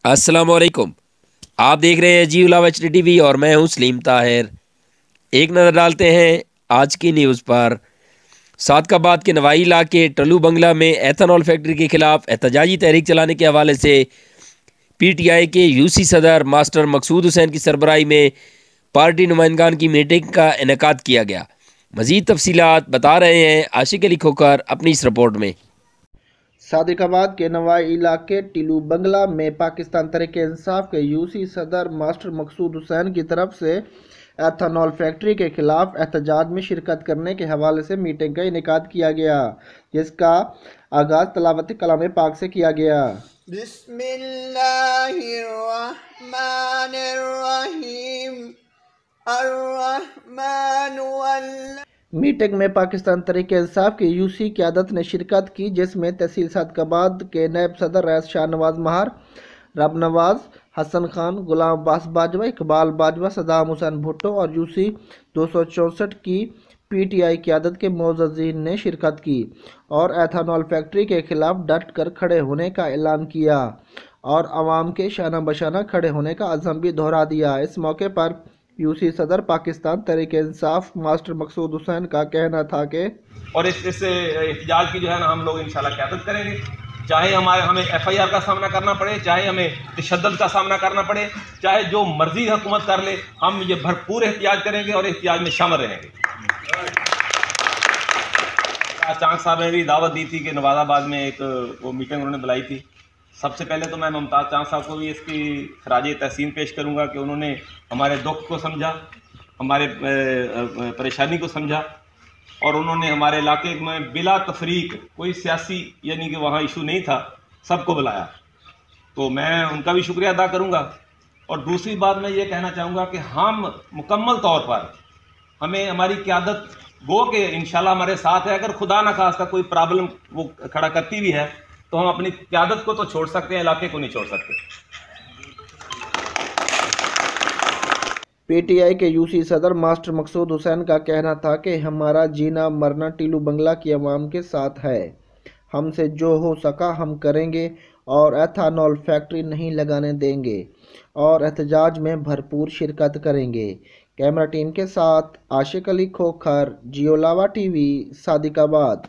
अस्सलाम वालेकुम। आप देख रहे हैं जी उलावा HD TV और मैं हूं सलीम ताहिर। एक नज़र डालते हैं आज की न्यूज़ पर। सादकाबाद के नवाई इलाके टल्लू बंगला में एथेनॉल फैक्ट्री के खिलाफ एहतजाजी तहरीक चलाने के हवाले से PTI के UC सदर मास्टर मकसूद हुसैन की सरबराही में पार्टी नुमाइंदगान की मीटिंग का इनेकाद किया गया। मज़ीद तफसीलात बता रहे हैं आशिक अली खोकर अपनी इस रिपोर्ट में। सादिकाबाद के नवाई इलाके टिल्लू बंगला में पाकिस्तान तहरीक-ए-इंसाफ के UC सदर मास्टर मकसूद हुसैन की तरफ से एथेनॉल फैक्ट्री के खिलाफ एहतजाज में शिरकत करने के हवाले से मीटिंग का इनेकाद किया गया, जिसका आगाज़ तलावत कलाम पाक से किया गया। मीटिंग में पाकिस्तान तहरीक-ए-इंसाफ की UC क़यादत ने शिरकत की, जिसमें तहसील सादकाबाद के नायब सदर रईस शाहनवाज महार, रब नवाज, हसन खान, गुलाम अब्बास बाजवा, इकबाल बाजवा, सदाम हुसैन भुट्टो और UC 264 की PTI क़यादत के मुअज़्ज़ज़ीन ने शिरकत की और एथेनॉल फैक्ट्री के खिलाफ डट कर खड़े होने का ऐलान किया और अवाम के शाना बशाना खड़े होने का अज़म भी दोहरा दिया। इस मौके पर UC सदर पाकिस्तान तहरीक-ए-इंसाफ मास्टर मकसूद हुसैन का कहना था कि और इस एहतजाज की जो है ना हम लोग इंशाल्लाह क़यादत करेंगे, चाहे हमें FIR का सामना करना पड़े, चाहे हमें तशद्दुद का सामना करना पड़े, चाहे जो मर्जी हुकूमत कर ले, हम ये भरपूर एहतजाज करेंगे और एहतजाज में शामिल रहेंगे। चांद साहब ने भी दावत दी थी कि नवाज़ाबाद में एक वो मीटिंग उन्होंने बुलाई थी। सबसे पहले तो मैं मुमताज़ चांद साहब को भी इसकी खराज तहसीन पेश करूंगा कि उन्होंने हमारे दुख को समझा, हमारे परेशानी को समझा और उन्होंने हमारे इलाके में बिला तफरीक कोई सियासी यानी कि वहाँ इशू नहीं था, सबको बुलाया, तो मैं उनका भी शुक्रिया अदा करूँगा। और दूसरी बात मैं ये कहना चाहूँगा कि हम मुकम्मल तौर पर हमें हमारी क़यादत गो के इंशाल्लाह हमारे साथ है। अगर खुदा न खास्ता कोई प्रॉब्लम वो खड़ा करती भी है तो हम अपनी क़यादत को तो छोड़ सकते हैं, इलाके को नहीं छोड़ सकते। PTI के UC सदर मास्टर मकसूद हुसैन का कहना था कि हमारा जीना मरना टिल्लू बंगला की आवाम के साथ है, हमसे जो हो सका हम करेंगे और एथेनॉल फैक्ट्री नहीं लगाने देंगे और एहतजाज में भरपूर शिरकत करेंगे। कैमरा टीम के साथ आशिक अली खोखर, जी उलावा TV, सादिकाबाद।